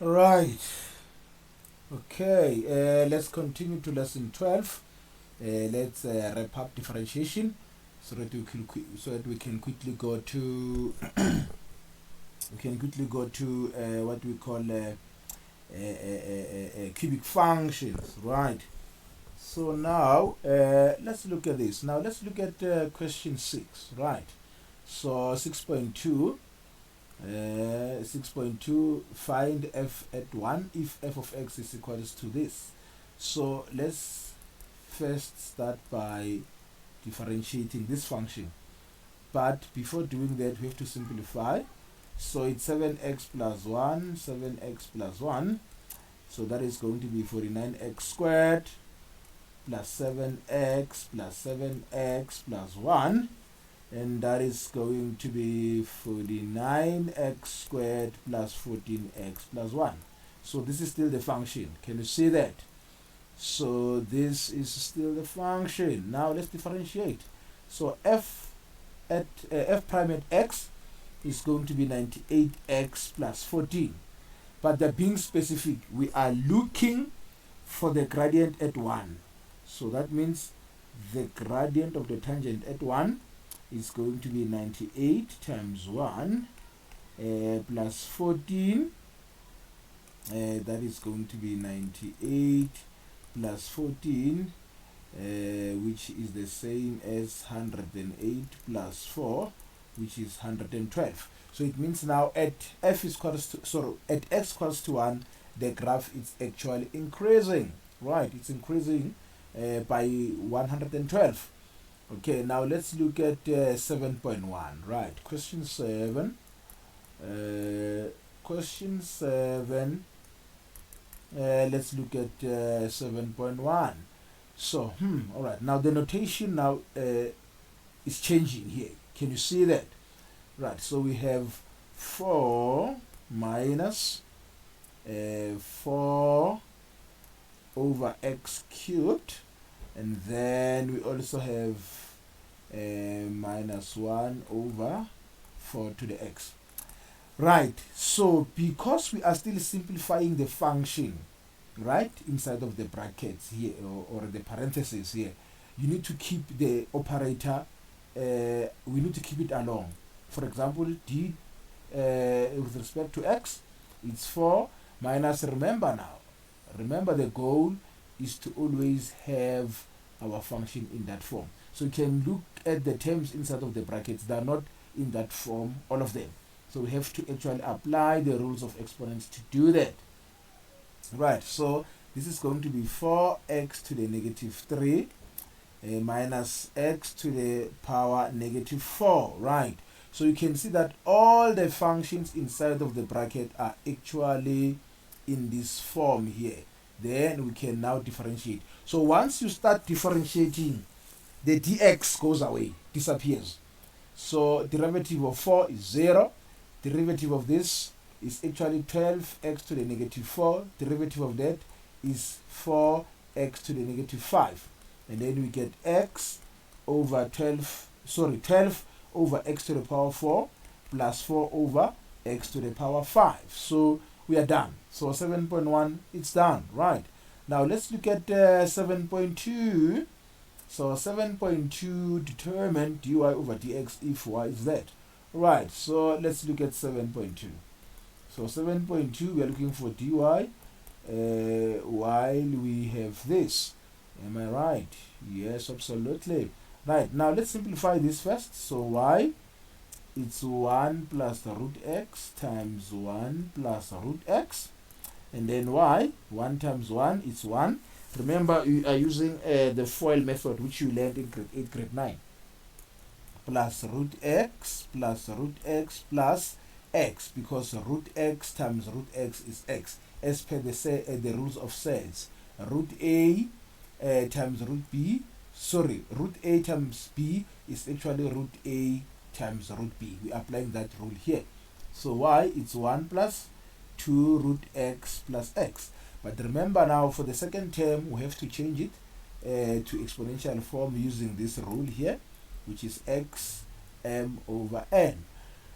Right. Okay. Let's continue to lesson 12. Let's wrap up differentiation so that we can quickly go to what we call cubic functions. Right. So now let's look at this. Now let's look at question 6. Right. So 6.2. 6.2, find f at 1 if f of x is equals to this. So let's first start by differentiating this function. But before doing that, we have to simplify. So it's 7x plus 1, 7x plus 1. So that is going to be 49x squared plus 7x plus 7x plus 1. And that is going to be 49x squared plus 14x plus 1. So this is still the function. Can you see that? So this is still the function. Now let's differentiate. So f prime at x is going to be 98x plus 14. But they're being specific. We are looking for the gradient at 1. So that means the gradient of the tangent at 1 is going to be 98 times 1 plus 14. That is going to be 98 plus 14, which is the same as 108 plus 4, which is 112. So it means now at at x equals to 1, the graph is actually increasing. Right, it's increasing by 112. Okay, now let's look at 7.1. Right, question 7. Question 7. Let's look at 7.1. So, all right. Now the notation now is changing here. Can you see that? Right. So we have 4 minus 4 over x cubed. And then we also have minus 1 over 4 to the x. Right, so because we are still simplifying the function, right, inside of the brackets here, or the parentheses here, you need to keep the operator, we need to keep it along. For example, d with respect to x, it's 4 minus, remember the goal is to always have our function in that form. So you can look at the terms inside of the brackets. They are not in that form, all of them. So we have to actually apply the rules of exponents to do that. Right, so this is going to be 4x to the negative 3 minus x to the power negative 4. Right, so you can see that all the functions inside of the bracket are actually in this form here. Then we can now differentiate. So once you start differentiating, the dx goes away, disappears. So derivative of 4 is 0. Derivative of this is actually 12x to the negative 4. Derivative of that is 4x to the negative 5. And then we get x over 12 over x to the power 4 plus 4 over x to the power 5. So we are done. So 7.1, it's done. Right. Now let's look at 7.2. So 7.2, determine dy over dx if y is that. Right, so let's look at 7.2. So 7.2, we are looking for dy while we have this. Am I right? Yes, absolutely. Right, now let's simplify this first. So y, it's 1 plus the root x times 1 plus root x. And then y, 1 times 1 is 1. Remember, we are using the FOIL method, which you learned in grade 8, grade 9. Plus root x plus root x plus x, because root x times root x is x, as per the rules of sets. Root a times root b, root a times b is actually root a times root b. We are applying that rule here. So y, it's 1 plus 2 root x plus x. But remember now, for the second term, we have to change it to exponential form using this rule here, which is x m over n.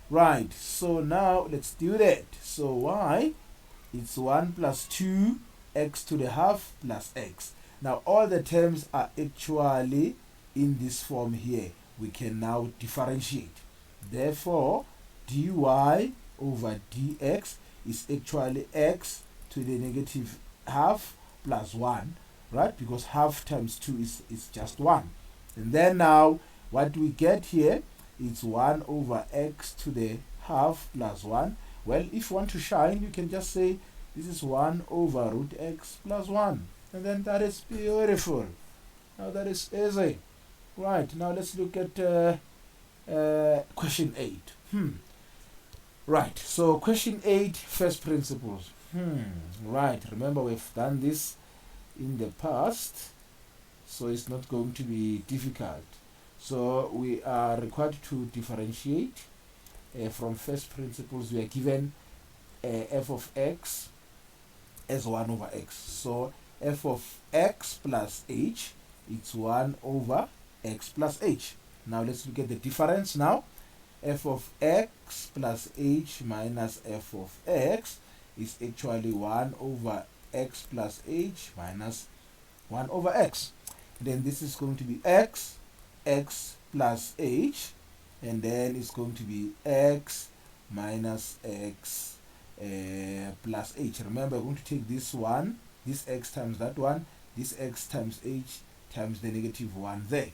Right, so now let's do that. So y it's 1 plus 2 x to the half plus x. Now all the terms are actually in this form here. We can now differentiate. Therefore, dy over dx is actually x to the negative half plus 1, right? Because half times 2 is just 1. And then now what we get here is 1 over x to the half plus 1. Well, if you want to shine, you can just say this is 1 over root x plus 1. And then that is beautiful. Now that is easy. Right, now let's look at question 8. Right, so question 8, first principles. Right, remember we've done this in the past, so it's not going to be difficult. So we are required to differentiate from first principles. We are given f of x as 1 over x. So f of x plus h, it's 1 over x plus h. Now let's look at the difference now. F of x plus h minus f of x is actually 1 over x plus h minus 1 over x. Then this is going to be x plus h, and then it's going to be x minus x plus h. Remember, we're going to take this one, this x times that one, this x times h times the negative 1 there.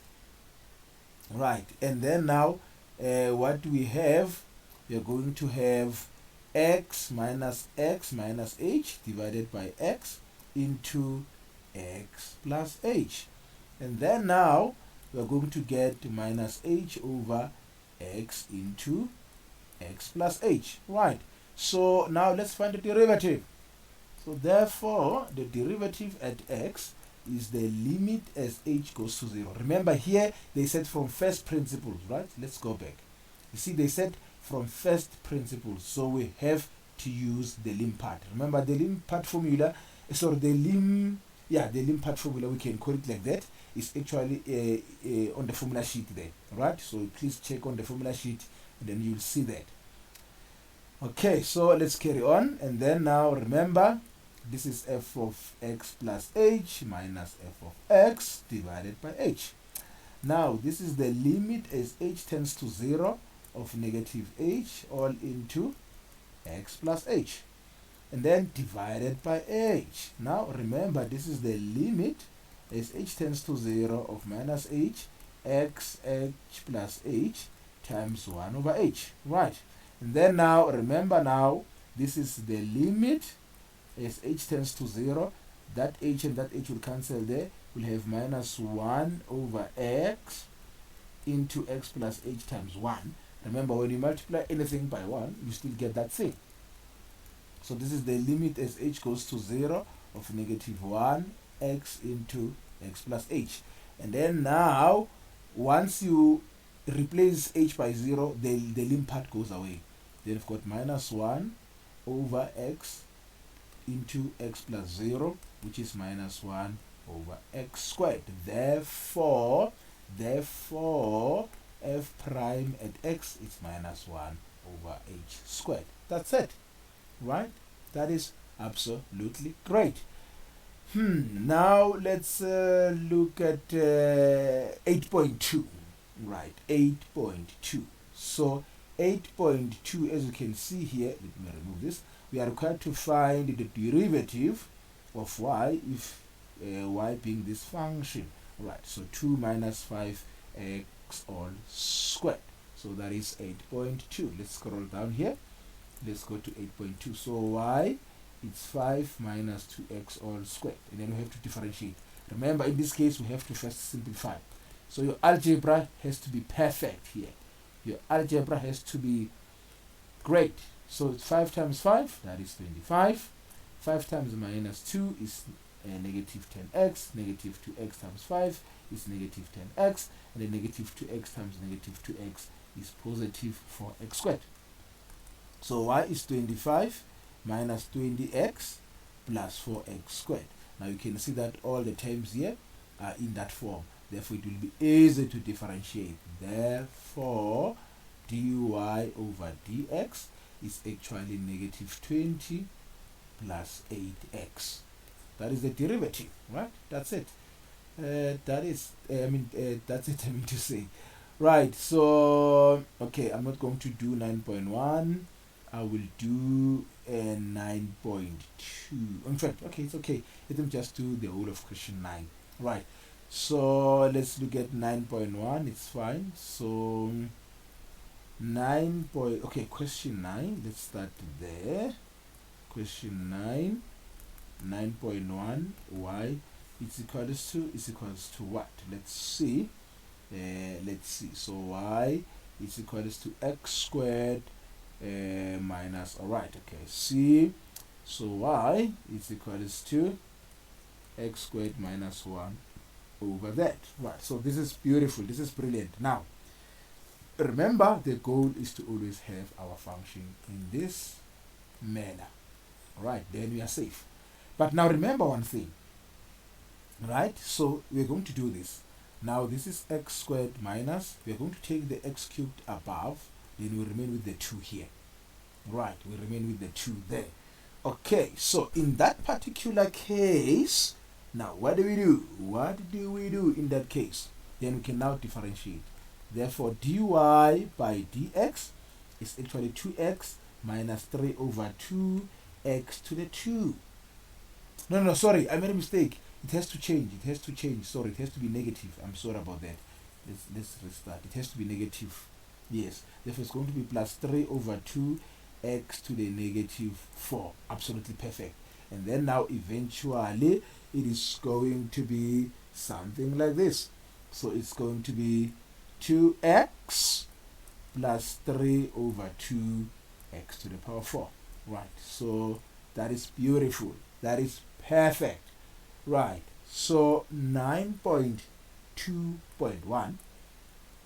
Right, and then now what we have, we are going to have x minus h divided by x into x plus h. And then now we are going to get minus h over x into x plus h. Right, so now let's find the derivative. So therefore, the derivative at x is the limit as h goes to 0. Remember here they said from first principles, right? Let's go back. You see, they said from first principles, so we have to use the lim part. Remember the lim part formula, sorry, the lim part formula, we can call it like that, is actually on the formula sheet there, right? So please check on the formula sheet and then you'll see that. Okay, so let's carry on. And then now remember, this is f of x plus h minus f of x divided by h. Now this is the limit as h tends to 0 of negative h all into x plus h, and then divided by h. Now remember, this is the limit as h tends to 0 of minus h x plus h times 1 over h. Right, and then now remember, now this is the limit as h tends to 0. That h and that h will cancel there. We'll have minus 1 over x into x plus h times 1. Remember, when you multiply anything by 1, you still get that thing. So this is the limit as h goes to 0 of negative 1 x into x plus h. And then now, once you replace h by 0, the lim part goes away. Then you've got minus 1 over x into x plus 0, which is minus 1 over x squared. Therefore f prime at x is minus 1 over h squared. That's it, right? That is absolutely great. Now let's look at 8.2. Right, 8.2. So 8.2, as you can see here, let me remove this. We are required to find the derivative of y, if y being this function. Right, so 2 minus 5x all squared. So that is 8.2. Let's scroll down here. Let's go to 8.2. So y is 5 minus 2x all squared. And then we have to differentiate. Remember, in this case, we have to first simplify. So your algebra has to be perfect here. Your algebra has to be great. So it's 5 times 5, that is 25. 5 times minus 2 is negative 10x. Negative 2x times 5 is negative 10x. And then negative 2x times negative 2x is positive 4x squared. So y is 25 minus 20x plus 4x squared. Now you can see that all the terms here are in that form. Therefore, it will be easy to differentiate. Therefore, dy over dx is actually negative 20 plus 8x. That is the derivative, right? That's it. That's it, I mean to say. Right, so, okay, I'm not going to do 9.1. I will do 9.2. In fact, okay, it's okay. Let me just do the whole of question 9. Right, so let's look at 9.1. It's fine. So, okay, question 9. Let's start there. Question 9. 9.1. Y is equals to what? Let's see. So y is equals to x squared minus, alright, okay, see, so y is equals to x squared minus 1 over that. Right, so this is beautiful, this is brilliant. Now remember, the goal is to always have our function in this manner. Right, then we are safe. But now remember one thing, right? So we're going to do this. Now this is x squared minus, we're going to take the x cubed above, then we remain with the 2 here. Right, we remain with the 2 there. Okay, so in that particular case, now what do we do? What do we do in that case? Then we can now differentiate. Therefore, dy by dx is actually 2x minus 3 over 2x to the 2. No, sorry, I made a mistake. It has to change. Sorry, it has to be negative. I'm sorry about that. Let's restart. It has to be negative. Yes. Therefore, it's going to be plus 3 over 2x to the negative 4. Absolutely perfect. And then now, eventually, it is going to be something like this. So it's going to be 2x plus 3 over 2x to the power 4. Right. So that is beautiful. That is perfect. Right, so 9.2.1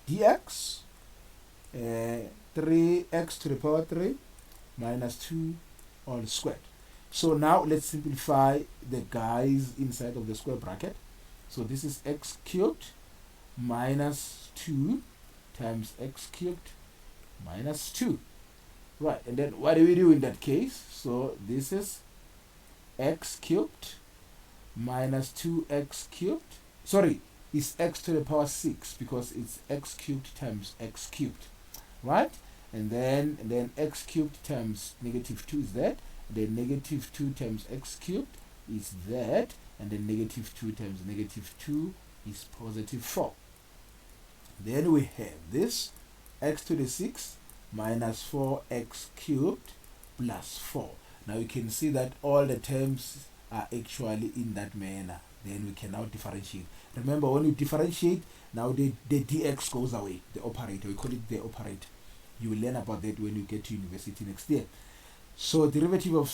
dx 3x to the power 3 minus 2 all squared. So now let's simplify the guys inside of the square bracket. So this is x cubed minus 2 times x cubed minus 2. Right, and then what do we do in that case? So this is x cubed minus 2x cubed, sorry, is x to the power 6 because it's x cubed times x cubed, right? And then x cubed times negative 2 is that, then negative 2 times x cubed is that, and then negative 2 times negative 2 is positive 4. Then we have this x to the 6 minus 4x cubed plus 4. Now you can see that all the terms are actually in that manner. Then we can now differentiate. Remember, when you differentiate, now the dx goes away, the operator. We call it the operator. You will learn about that when you get to university next year. So derivative of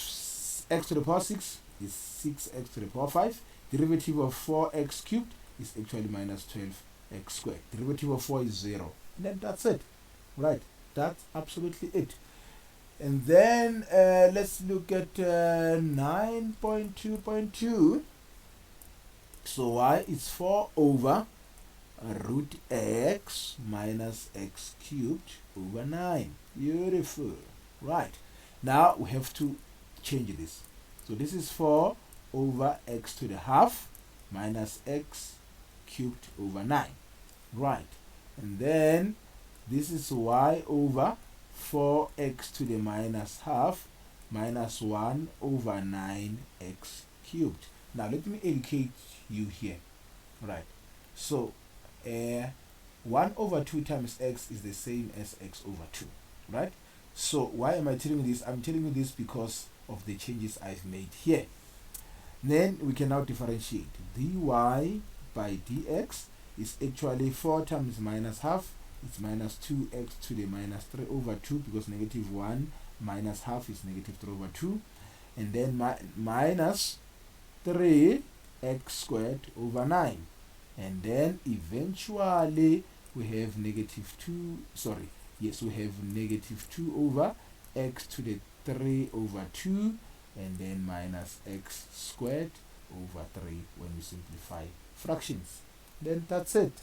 x to the power 6 is 6x to the power 5. Derivative of 4x cubed is actually minus 12x squared. Derivative of 4 is 0. And then that's it. Right, that's absolutely it. And then let's look at 9.2.2. So y is 4 over root x minus x cubed over 9. Beautiful. Right. Now we have to change this. So this is 4 over x to the half minus x cubed over 9. Right. And then this is y over 4x to the minus half minus 1 over 9x cubed. Now let me educate you here. Right. So 1 over 2 times x is the same as x over 2. Right. So why am I telling you this? I'm telling you this because of the changes I've made here. Then we can now differentiate. Dy by dx is actually 4 times minus half. It's minus 2x to the minus 3 over 2 because negative 1 minus half is negative 3 over 2. And then minus 3x squared over 9. And then eventually we have negative 2, sorry, yes, we have negative 2 over x to the 3 over 2. And then minus x squared over 3 when we simplify fractions. Then that's it.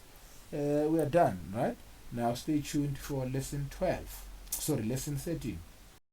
We are done, right? Now stay tuned for lesson 13.